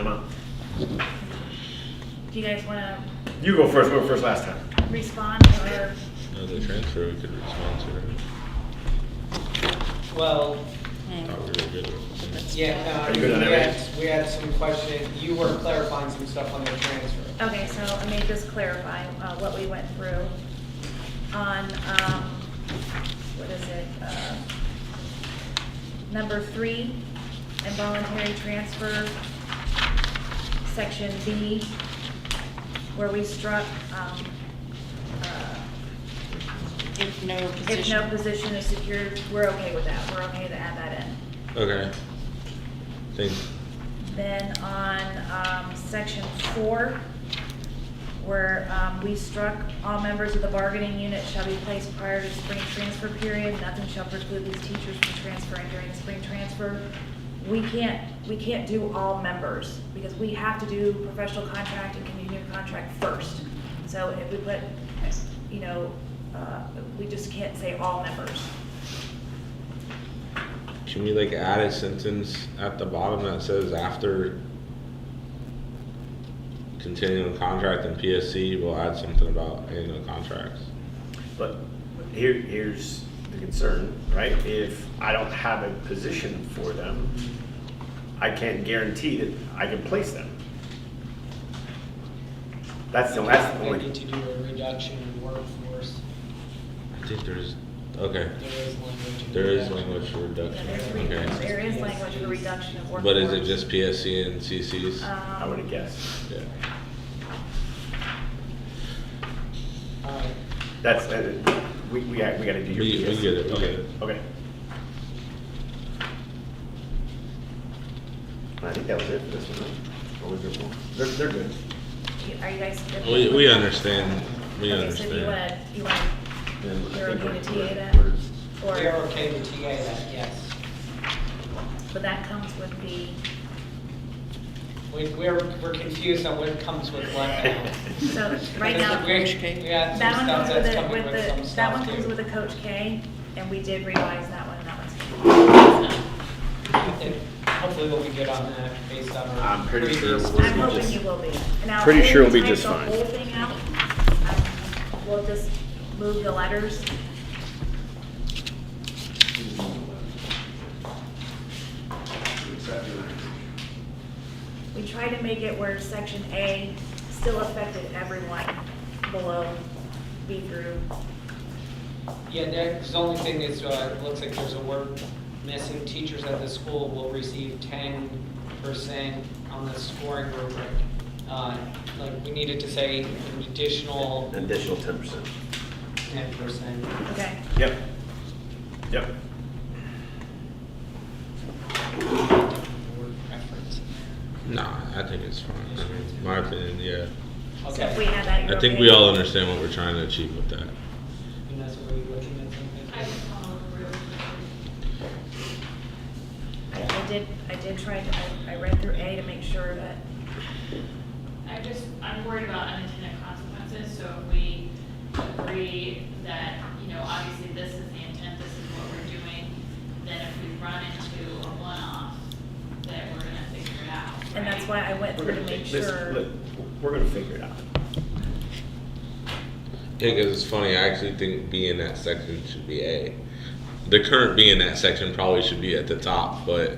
Emma. Do you guys want to You go first. We were first last time. respond or? No, the transfer we could respond to. Well, Thought we were good with it. yeah, Are you good on that, we had some question, you were clarifying some stuff on the transfer. Okay, so let me just clarify what we went through on, what is it? Number 3, involuntary transfer, section B, where we struck, If no if position. no position is secured, we're okay with that. We're okay to add that in. Okay. Think, Then on section 4, where we struck all members of the bargaining unit shall be placed prior to spring transfer period. Nothing shall preclude these teachers from transferring during the spring transfer. We can't do all members because we have to do professional contract and community contract first. So if we put, you know, we just can't say all members. can we like add a sentence at the bottom that says after continuing contract and PSC, we'll add something about annual contracts? But here's the concern, right? If I don't have a position for them, I can't guarantee that I can place them. That's the I need only. to do a reduction in workforce. I think there's, okay, There is language. in there is language for reduction, okay. There is language for reduction of workforce. But is it just PSC and CCs? I would have guessed. Yeah. Alright, That's, we got to do your. We PS. get it, we Okay, get it. okay. I think that was it for this one, right? Or was there more? They're good. Are you guys? good We with that? understand, we Okay, so do understand. you wanna, Then I you're think okay to we're- TA that? we're- we are Or, okay to TA that, yes. but that comes with the, We're confused on what comes with what now. so right now, We had some that one stuff comes with that's the, coming with some that stuff one comes too. with a Coach K, and we did revise that one, and that one's. And hopefully we'll be good on that based on our. I'm pretty sure previous we'll I'm be hoping just- you will be. Now, pretty if sure we'll we be type just the fine. whole thing out, we'll just move the letters. We try to make it where section A still affected everyone below B through. Yeah, the only thing is, it looks like there's a word missing. Teachers at the school will receive 10% on the scoring rubric. Like, we needed to say an additional An additional 10%. 10%. Okay. Yep. Yep. Word reference. Nah, I think it's fine. I mean, my opinion, yeah. So if we had that, you're I think okay? we all understand what we're trying to achieve with that. And that's what we're looking at something. I did try to, I read through A to make sure that, I'm worried about unintended consequences, so if we agree that, you know, obviously this is the intent, this is what we're doing, then if we run into a one-off, that we're gonna figure it out. and that's why I went through to make sure. Look, we're gonna figure it out. Yeah, because it's funny, I actually think B in that section should be A. The current B in that section probably should be at the top, but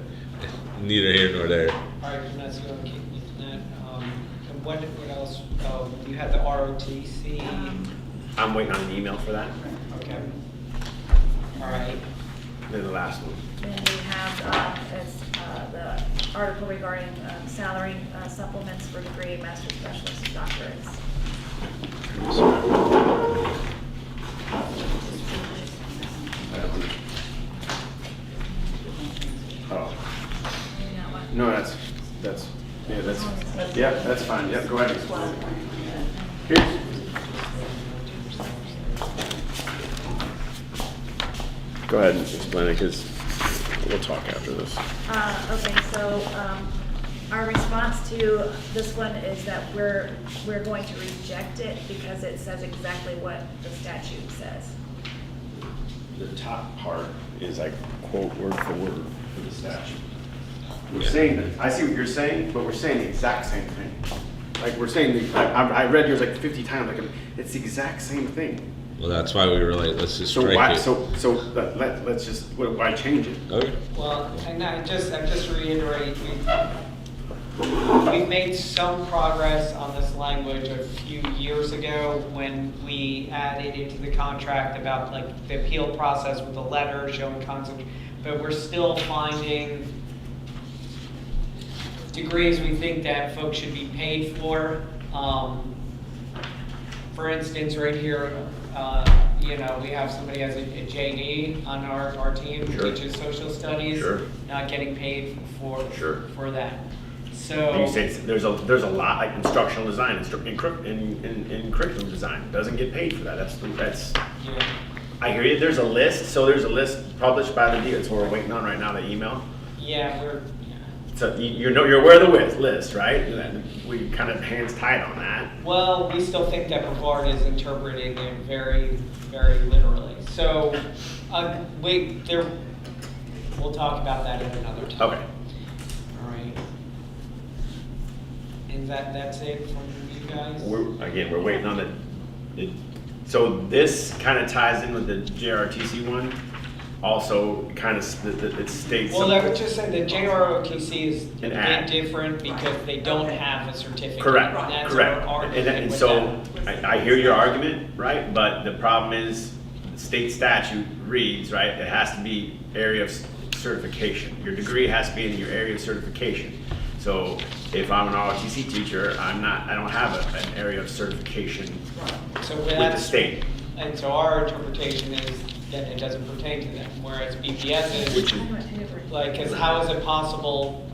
neither here nor there. All right, and that's going to keep with that. And what else? Oh, you had the ROTC. I'm waiting on an email for that. Okay. All right. Then the last one. Then we have, the article regarding, salary supplements for degree, master specialist, doctorates. Oh, You know what? no, that's fine. Yep, go ahead. Here's- Go ahead and explain it, because we'll talk after this. Okay, so, our response to this one is that we're going to reject it because it says exactly what the statute says. The top part is like quote word for word for the statute. We're saying that, I see what you're saying, but we're saying the exact same thing. Like, we're saying, I read yours like 50 times, like, it's the exact same thing. Well, that's why we were like, let's just So strike why, it. so let's just, why change it? Okay. Well, and I just reiterate, we've made some progress on this language a few years ago when we added into the contract about like the appeal process with a letter showing consequence, but we're still finding degrees we think that folks should be paid for. For instance, right here, we have somebody as a JD on our team who Sure. teaches social studies, Sure. not getting paid Sure. for that. And So, you say there's a lot, like instructional design, in curriculum design, doesn't get paid for that, that's, yeah, I hear you, there's a list published by the DO, that's what we're waiting on right now, the email. yeah, So you're aware of the list, right? And then we kind of hands tied on that. well, we still think that Brevard is interpreting it very, very literally. So, we'll talk about that at another time. Okay. All right. And that's it from you guys? We're waiting on so this kind of ties in with the JRTC one. Also, kind of, it states. Well, I would just say that JROTC is a An ad. bit different because they don't have a certificate. Correct, And that's correct. our argument And with so, that. I hear your argument, right? But the problem is, the state statute reads, right, it has to be area of certification. Your degree has to be in your area of certification. So if I'm an ROTC teacher, I don't have an area of certification So with the that's, state. and so our interpretation is that it doesn't pertain to them, whereas BPS Which is, is, like, because how is it possible,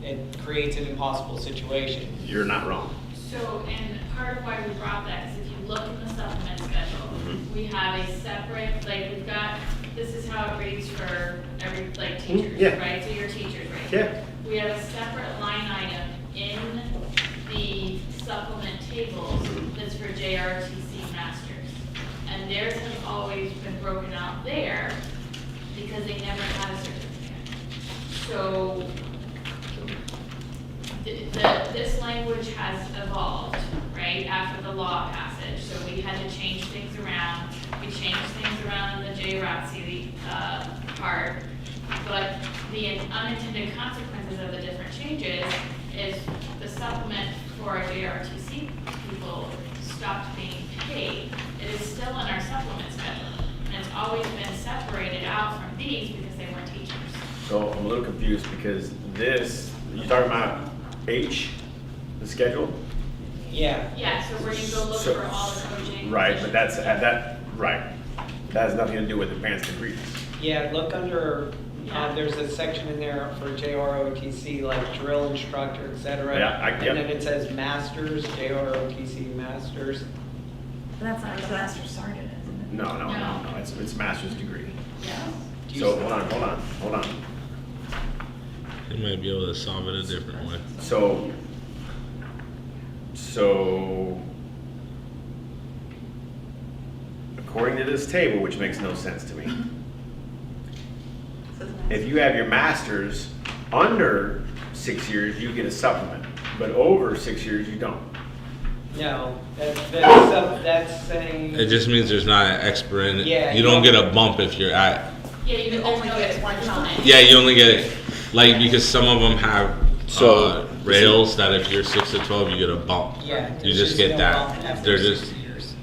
it creates an impossible situation. you're not wrong. So, and part of why we brought that is if you look in the supplement schedule, Mhm. we have a separate, like, we've got, this is how it reads for every, like, teachers, yeah. right? So your teachers, right? Yeah. We have a separate line item in the supplement tables that's for JRTC masters. And theirs has always been broken out there because they never had a certificate. So this language has evolved, right, after the law passage. So we had to change things around. We changed things around in the JROTC part. But the unintended consequences of the different changes is the supplement for our JRTC people stopped being paid. It is still in our supplement schedule, and it's always been separated out from these because they weren't teachers. So I'm a little confused because you're talking about H, the schedule? Yeah. Yeah, so where you go look So- for all the coaching. Right, but that's, positions. right. That has nothing to do with advanced degrees. Yeah, look under, Yeah. there's a section in there for JROTC, like drill instructor, et cetera. Yeah, And then it says masters, JROTC masters. But that's not what the master sergeant is, isn't it? No, it's master's degree. Yeah. Do you So, s- hold on. You might be able to solve it a different way. So, according to this table, which makes no sense to me, if you have your master's under 6 years, you get a supplement, but over 6 years, you don't. No, that's saying. It just means there's not an expiration. Yeah, You don't get a bump if you're at. Yeah, you only only get get it one one time. time. Yeah, you only get it, like, because some of them have So- rails that if you're 6 to 12, you get a bump. Yeah. You there's just get no that. bump after They're 6 just, years.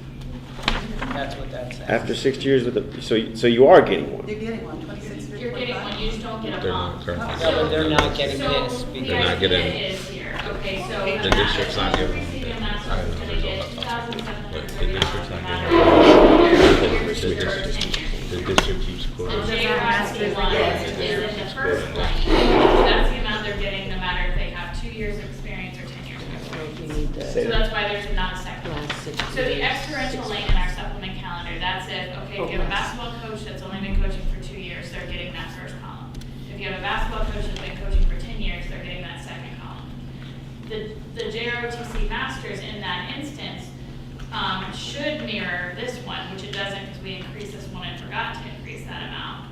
That's what that says. After 6 years so you are getting one. You're getting one, 26, You're getting one, you just don't get a they're bump. not currently. No, but they're not getting So this the because. They're not idea getting- is here, okay, so The the district's not master giving- receiving a master's I don't is know gonna if get it's all about that. But the district's $2,730 not no giving- matter The your district- teacher or tenure. The district keeps The quoting. JROTC one Yeah. is in the first line, so that's the amount they're getting no matter if they have 2 years of experience or 10 years of experience. You need the So that's why there's not a second. last 6 So the years. experiential lane in our supplement calendar, that's if, okay, if you have a basketball coach that's only been coaching for 2 years, they're getting that first column. If you have a basketball coach that's been coaching for 10 years, they're getting that second column. The JROTC masters in that instance should mirror this one, which it doesn't because we increased this one and forgot to increase that amount.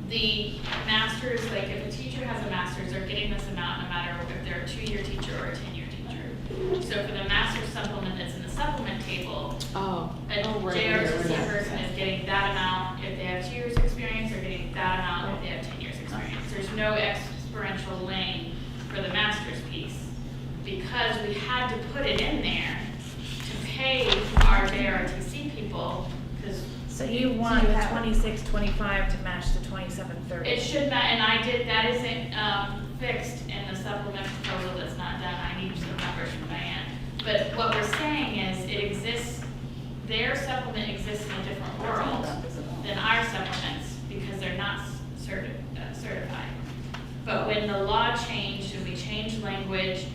the masters, like if a teacher has a master's, they're getting this amount no matter if they're a 2-year teacher or a 10-year teacher. So for the master's supplement that's in the supplement table, Oh. a JROTC person is getting that amount if they have 2 years experience, they're getting that amount if they have 10 years experience. There's no exponential lane for the master's piece, because we had to put it in there to pay our JROTC people, because So you want the 26-25 to match the 27-30? it should not, and I did, that isn't fixed in the supplement proposal that's not done, I need some numbers from Diane. But what we're saying is, it exists, their supplement exists in a different world than our supplements, because they're not certified. But when the law changed and we changed language,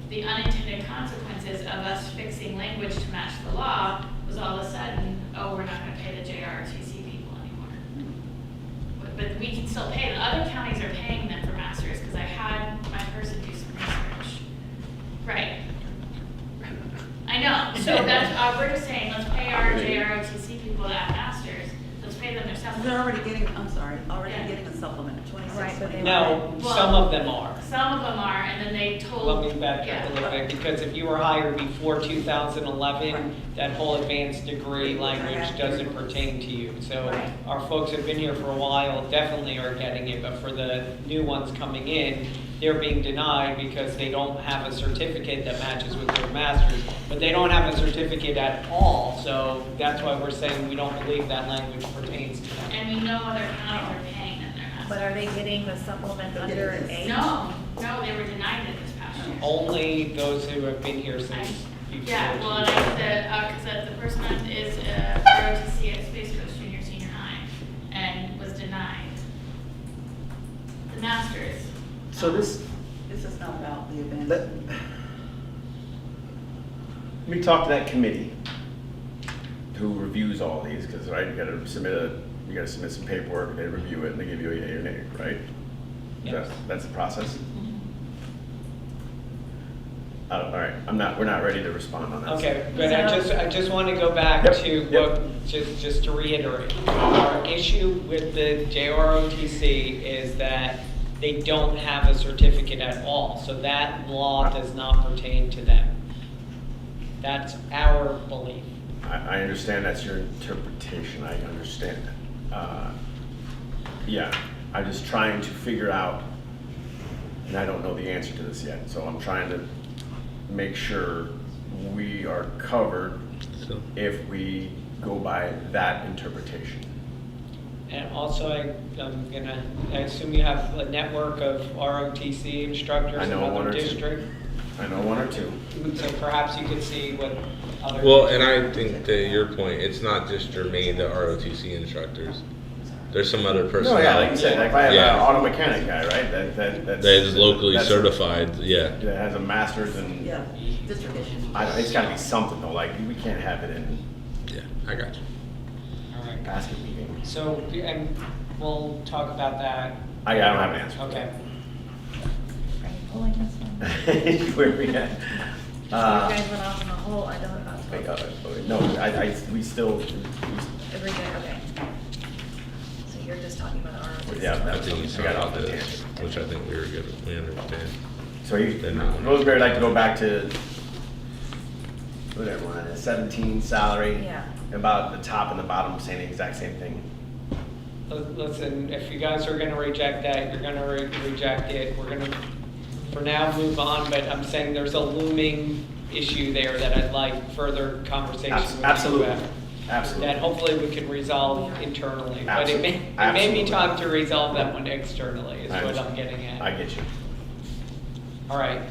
the unintended consequences of us fixing language to match the law was all of a sudden, oh, we're not gonna pay the JROTC people anymore. But we can still pay them. Other counties are paying them for masters, because I had my person do some research. Right. I know, so that's, we're just saying, let's pay our JROTC people that have masters, let's pay them their They're supplement. already getting, I'm sorry, already Yeah. getting a supplement, 26. Right, but they- No, Well- some of them are. Some of them are, and then they told. Let me back up a little bit, because if you were hired before 2011, that whole advanced degree language doesn't pertain to you. So Right. our folks have been here for a while, definitely are getting it, but for the new ones coming in, they're being denied because they don't have a certificate that matches with their master's, but they don't have a certificate at all, so that's why we're saying we don't believe that language pertains to them. And we know other counties are paying them their masters. But are they getting the supplement under an A? No, they were denied it this past year. Only those who have been here since before. Yeah, well, and I said, because the person is ROTC at Space Coast Junior Senior High, and was denied the masters. So this, This is not about the event. let me talk to that committee who reviews all these, because, right, you gotta submit some paperwork, they review it, and they give you a yea or nay, right? Yes. That's the process? All right, we're not ready to respond on that. Okay, but I just want to go back Yep, to yep. what, just to reiterate. Our issue with the JROTC is that they don't have a certificate at all, so that law does not pertain to them. That's our belief. I understand that's your interpretation, I understand. Yeah, I'm just trying to figure out, and I don't know the answer to this yet, so I'm trying to make sure we are covered So, if we go by that interpretation. And also, I assume you have a network of ROTC instructors I in know one other or two. districts? I know one or two. So perhaps you could see what other. well, and I think to your point, it's not just germane to ROTC instructors. There's some other personnel. No, yeah, like you said, like if I have Yeah. an auto mechanic guy, right, that's. That is locally that's- certified, yeah. That has a master's in, Yeah, district issues. it's gotta be something though, like, we can't have it in Yeah, I got you. All right. basket weaving. So, and we'll talk about that. I don't have an answer. Okay. Are you pulling this one? Where we at? You guys went off in a hole, I don't Wait, know. no, we still, Every day, okay. So you're just talking about ROTC? yeah, I that's, think you I saw got off all the this, tangent. which I think we were good, we understand. So They're not- Roseberry would like to go back to, whatever, one, 17 salary. Yeah. About the top and the bottom saying the exact same thing. Listen, if you guys are gonna reject that, you're gonna reject it. We're gonna, for now, move on, but I'm saying there's a looming issue there that I'd like further conversation with you Absolutely, about. absolutely. That hopefully we can resolve internally, but it may be Absolutely. time to resolve that one externally, is I what I'm understand. getting at. I get you. All right,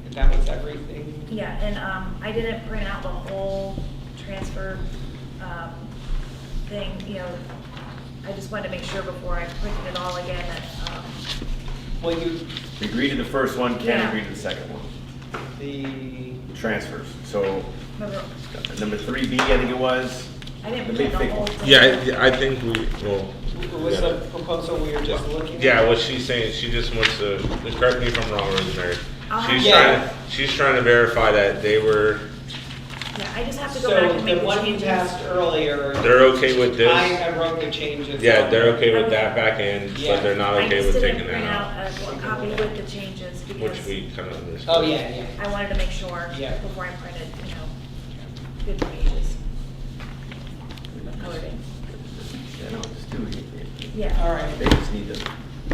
if that was everything. Yeah, and I didn't print out the whole transfer thing, you know, I just wanted to make sure before I printed it all again that, Well, you, We agreed to the first one, can't Yeah. agree to the second one. the, Transfers, so remember, number 3B, I think it was. I didn't The print big the thing. whole thing. Yeah, I think well. what was the proposal we were just looking at? Yeah, what she's saying, she just wants to, correct me if I'm wrong, Rosemary. I'll She's have- trying to verify that they were Yeah, I just have to go back and make So the the one you changes. passed earlier. They're okay with this? I wrote the changes. Yeah, on they're there. okay with that back end, Yeah. but they're not I okay just with didn't taking print that out, out a copy with the changes which because we kind of understood. Oh, yeah. I wanted to make sure Yeah. before I printed, good pages. Colored in. Yeah, no, just do it. Yeah. All right. They just need to.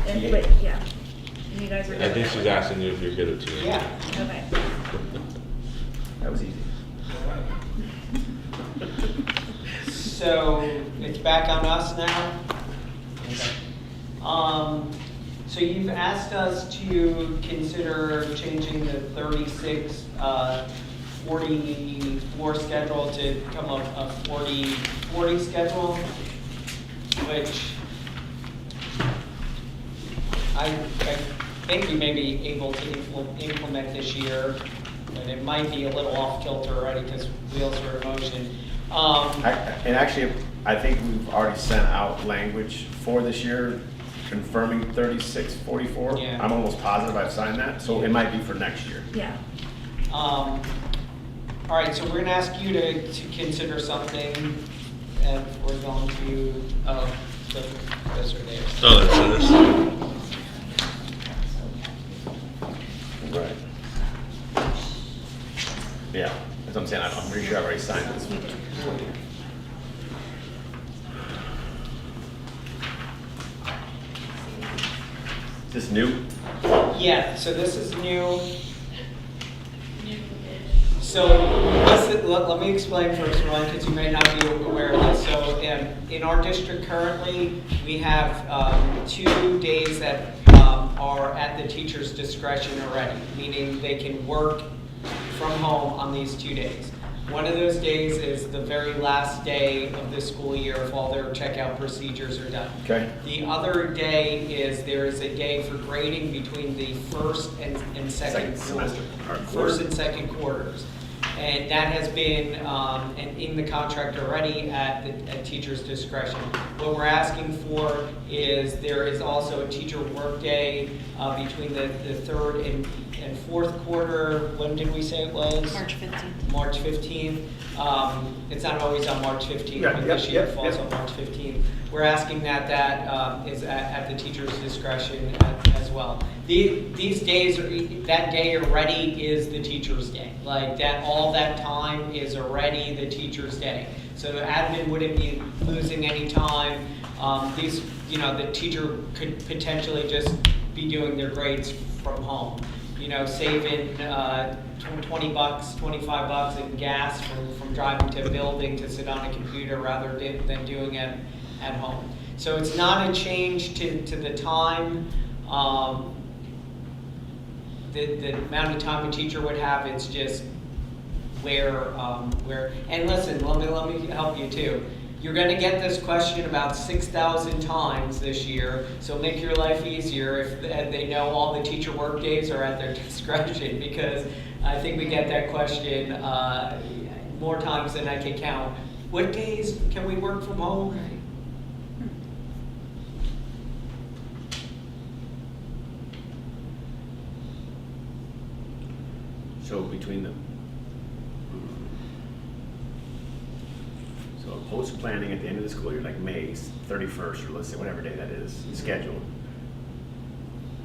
And, but, yeah. And you guys are. I good think with she's that? asking you if you're good with TNT. Yeah. Okay. That was easy. So it's back on us now? Okay. So you've asked us to consider changing the 36, 44 schedule to become a 40 schedule, which I think we may be able to implement this year, but it might be a little off kilter already because wheels are in motion. And actually, I think we've already sent out language for this year confirming 3644. Yeah. I'm almost positive I've signed that, so it might be for next year. Yeah. All right, so we're gonna ask you to consider something, and we're going to, those are theirs. Oh, that's Right. Yeah, that's what I'm saying, I'm pretty sure I've already signed this one. Is this new? Yeah, so this is new. New. So, let me explain first, Ryan, because you may not be aware of this. So, in our district currently, we have 2 days that are at the teacher's discretion already, meaning they can work from home on these 2 days. One of those days is the very last day of the school year if all their checkout procedures are done. Okay. The other day is, there is a day for grading between the first and second Second semester, or quarter. quarter. First and second quarters. And that has been in the contract already at teacher's discretion. What we're asking for is, there is also a teacher workday between the third and fourth quarter. When did we say it was? March 15th. March 15th. It's not always on March 15th, Yeah, but yep, this year it yep, falls yep. on March 15th. We're asking that is at the teacher's discretion as well. These days, that day already is the teacher's day. Like that, all that time is already the teacher's day. So admin wouldn't be losing any time. The teacher could potentially just be doing their grades from home. Saving $20, $25 in gas from driving to a building to sit on a computer rather than doing it at home. So it's not a change to the time, the amount of time a teacher would have. It's just where. And listen, let me help you too. You're going to get this question about 6,000 times this year, so make your life easier if they know all the teacher work days are at their discretion, because I think we get that question more times than I can count. What days can we work from home? So between them. So post-planning at the end of the school year, like May 31st, or let's say whatever day that is, scheduled.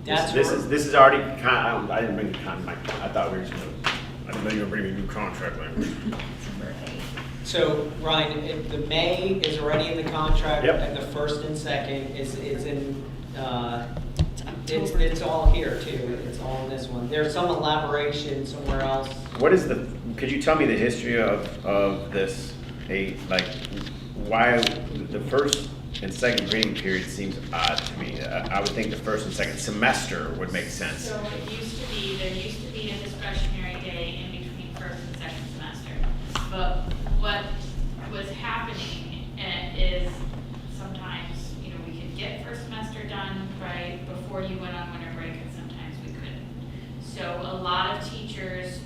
That's This where- is already, I didn't bring the I thought we were just gonna, I didn't know you were bringing me new contract language. December 8th. So, Ryan, the May is already in the contract, Yep. and the first and second is in, It's October. it's all here too, it's all in this one. There's some elaboration somewhere else. What is could you tell me the history of this, why the first and second grading period seems odd to me? I would think the first and second semester would make sense. So there used to be a discretionary day in between first and second semester. But what was happening is sometimes, we could get first semester done, right, before you went on winter break, and sometimes we couldn't. So a lot of teachers,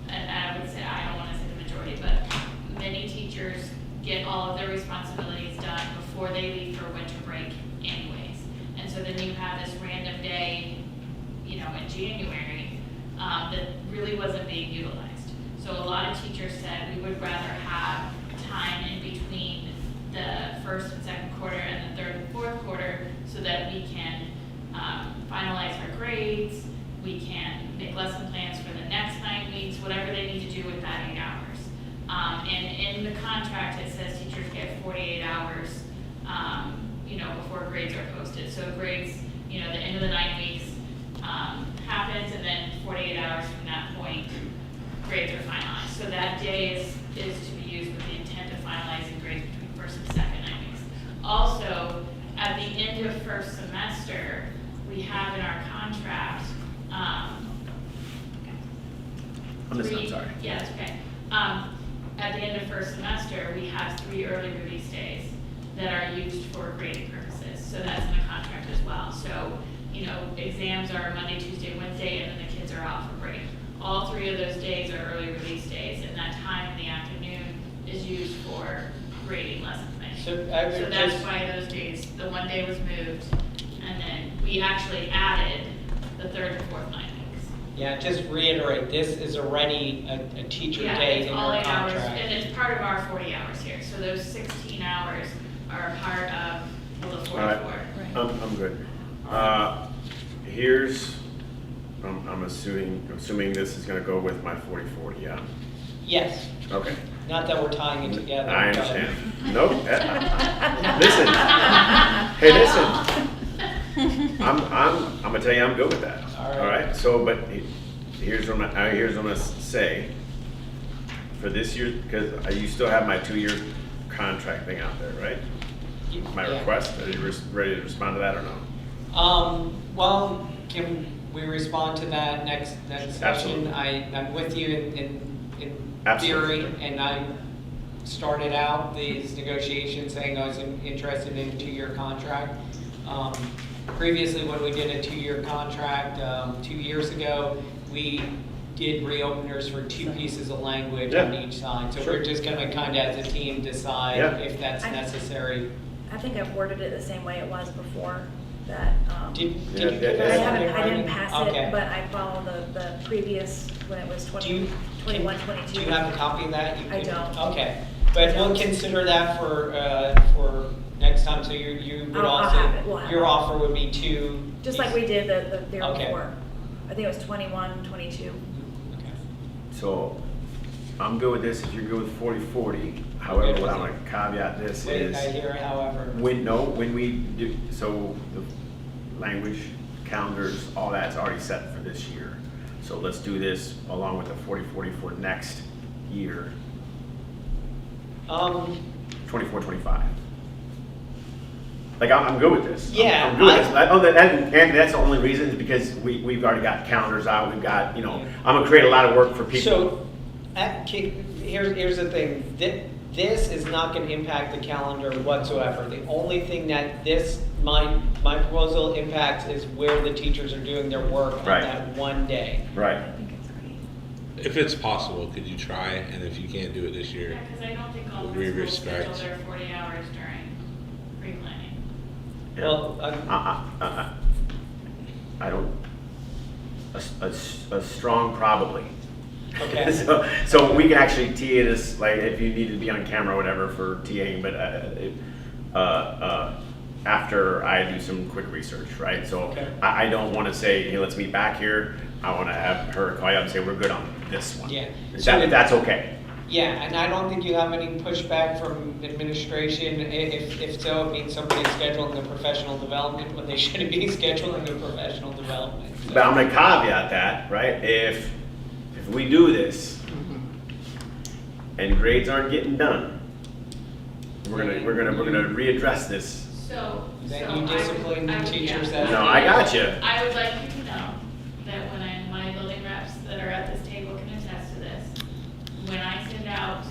and I would say, I don't want to say the majority, but many teachers get all of their responsibilities done before they leave for winter break anyways. And so then you have this random day, in January, that really wasn't being utilized. So a lot of teachers said we would rather have time in between the first and second quarter and the third and fourth quarter so that we can finalize our grades, we can make lesson plans for the next 9 weeks, whatever they need to do with that 8 hours. And in the contract, it says teachers get 48 hours, before grades are posted. So grades, the end of the 9 weeks happens, and then 48 hours from that point, grades are finalized. So that day is to be used with the intent of finalizing grades between first and second 9 weeks. Also, at the end of first semester, we have in our contract, I'm listening, I'm sorry. Yeah, that's okay. At the end of first semester, we have 3 early release days that are used for grading purposes. So that's in the contract as well. So, exams are Monday, Tuesday, Wednesday, and then the kids are off for break. All 3 of those days are early release days, and that time in the afternoon is used for grading lesson plans. So, So that's why those days, the one day was moved, and then we actually added the third and fourth 9 weeks. Yeah, just reiterate, this is already a teacher Yeah, day it's in all our 8 hours, contract. and it's part of our 40 hours here, so those 16 hours are part of the 44. All right. I'm good. I'm assuming this is gonna go with my 40/40, yeah? Yes, Okay, not that we're tying it together. I but- understand. Nope. Listen, hey, listen. I'm gonna tell you, I'm good with that. All right. All right, so, but here's what I'm gonna say. For this year, because you still have my 2-year contract thing out there, right? My Yeah. request, are you ready to respond to that or no? Well, can we respond to that next session? Absolutely. I'm with you in Absolutely. theory, and I started out these negotiations saying I was interested in a 2-year contract. Previously, when we did a 2-year contract, 2 years ago, we did reopeners for 2 pieces of language on Yeah. each side. So Sure. we're just gonna kind of, as a team, decide Yeah. if that's necessary. I think I've worded it the same way it was before, that, Did Yeah, you yeah, get I yeah. that? haven't, I Writing? didn't pass Okay. it, but I follow the previous, when it was Do you- 21, 22. Do you have a copy of that? You I can- don't. Okay, but we'll consider that for next time, so you would I'll also, have it. We'll have your it. offer would be 2. Just like we did the year Okay. before. I think it was 21, 22. Okay. So, I'm good with this if you're good with 40/40. However, good what with I'm it. gonna caveat this Wait, is, I hear however. when we do, so the language, calendars, all that's already set for this year. So let's do this along with the 40/40 for next year, 24/25. Like, I'm good with this. Yeah, I'm good with this. And that's the only reason is because we've already got calendars out, we've got, I'm gonna create a lot of work for people. So, here's the thing, this is not gonna impact the calendar whatsoever. The only thing that my proposal impacts is where the teachers are doing their work on Right. that one day. Right. I think it's already. If it's possible, could you try? And if you can't do it this year, Yeah, because I don't think all We'll principals schedule restrict. their 40 hours during pre-planning. Yeah. Well, I don't, a strong probably. Okay. So we can actually TA this, like, if you need to be on camera or whatever for TAing, but, after I do some quick research, right? So Okay. I don't wanna say, hey, let's meet back here. I wanna have her call you up and say, we're good on this one. Yeah. If that's okay. Yeah, and I don't think you have any pushback from administration. If so, it means somebody's scheduling the professional development when they shouldn't be scheduling the professional development. So- But I'm gonna caveat that, right? If we do this and grades aren't getting done, we're gonna readdress this. So. Then so you I would- discipline the I would- teachers yeah. that- No, I gotcha. I would like you to know that my building reps that are at this table can attest to this. When I send out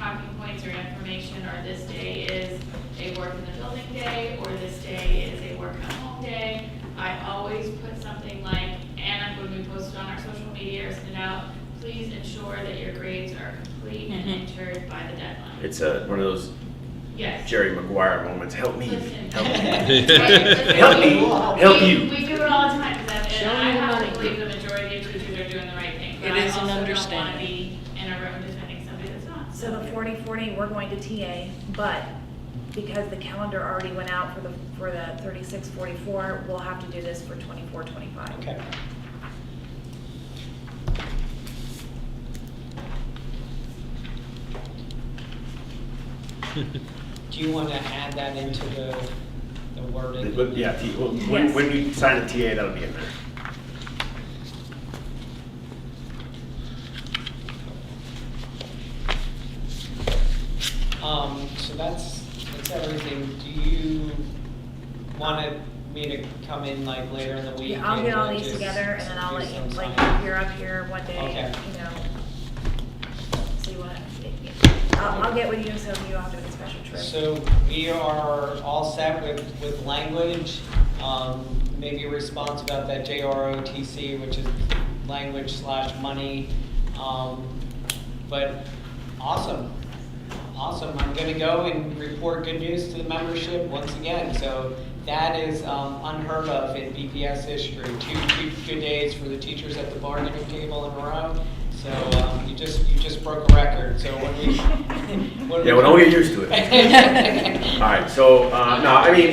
talking points or information, or this day is a work in the building day, or this day is a work at home day, I always put something like, and when we post it on our social media or send it out, please ensure that your grades are complete and entered by the deadline. It's one of those Yes. Jerry Maguire moments. Help me. Listen. Help me. Help me. Help you. We do it all the time, because Show I me the have money. to believe the majority of teachers are doing the right thing. But It I is an also don't want to understatement. be in a room So the 40-40, we're going to TA, but because the calendar already went out for the 36-44, we'll have to do this for 24-25. Okay. Do you want to add that into the wording? But yeah, well, Yes. when you sign the TA, that'll be in there. So that's everything. Do you want me to come in like later in the week? Yeah, I'll get all and these just together and then I'll do let you, some like, signing? you're up here one day, Okay. you know, see what, I'll get with you so you don't have to do a special trip. So we are all set with language, maybe a response about that JROTC, which is language/money. But awesome. I'm gonna go and report good news to the membership once again. So that is unheard of in BPS history. Two good days for the teachers at the bargaining table in a row. So you just broke a record. So when we Yeah, well, don't get used to it. All right, so, no, I mean,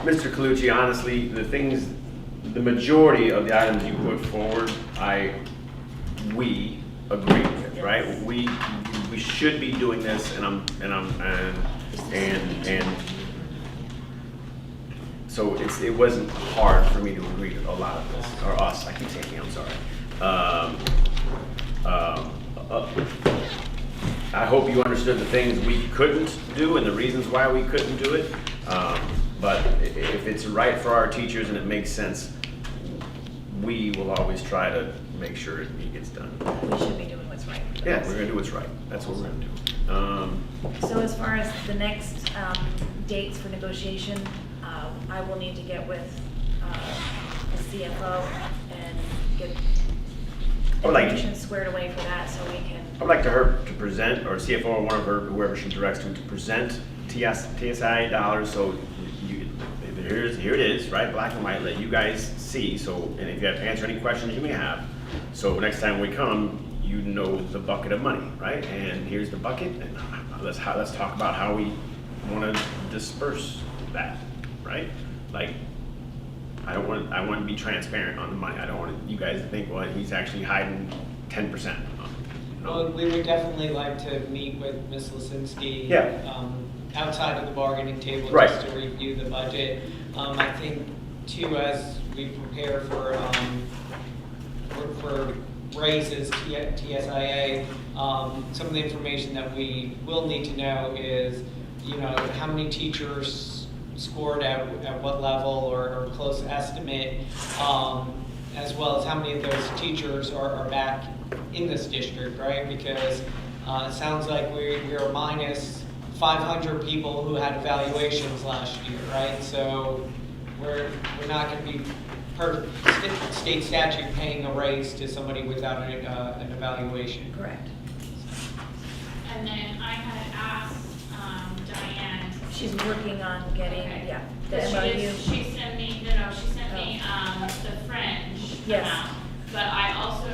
Mr. Colucci, honestly, the majority of the items you put forward, we agree with, right? We should be doing this, and so it wasn't hard for me to agree to a lot of this, or us, I keep saying me, I'm sorry. I hope you understood the things we couldn't do and the reasons why we couldn't do it. But if it's right for our teachers and it makes sense, we will always try to make sure it gets done. We should be doing what's right. for Yeah, us. we're gonna do what's right. That's what we're gonna do. So as far as the next dates for negotiation, I will need to get with a CFO and get I would like- information squared away for that so we can. I'd like her to present, or CFO or one of her, whoever she directs to present TSI dollars, so here it is, right, black and white, let you guys see, so, and if you have to answer any questions you may have, so next time we come, you know the bucket of money, right, and here's the bucket, and let's talk about how we wanna disperse that, right, like, I want to be transparent on the money, I don't want you guys to think, well, he's actually hiding 10%. Well, we would definitely like to meet with Ms. Lisinski. Yeah. Outside of the bargaining table, Right. just to review the budget. I think too, as we prepare for raises, TSIA, some of the information that we will need to know is, how many teachers scored at what level or close estimate, as well as how many of those teachers are back in this district, right? Because it sounds like we are minus 500 people who had evaluations last year, right? So we're not going to be, per state statute, paying a raise to somebody without an evaluation. Correct. And then I had asked Diane. She's working on getting, Okay. yeah, the But MOU. she sent me the fringe Yes. amount. But I also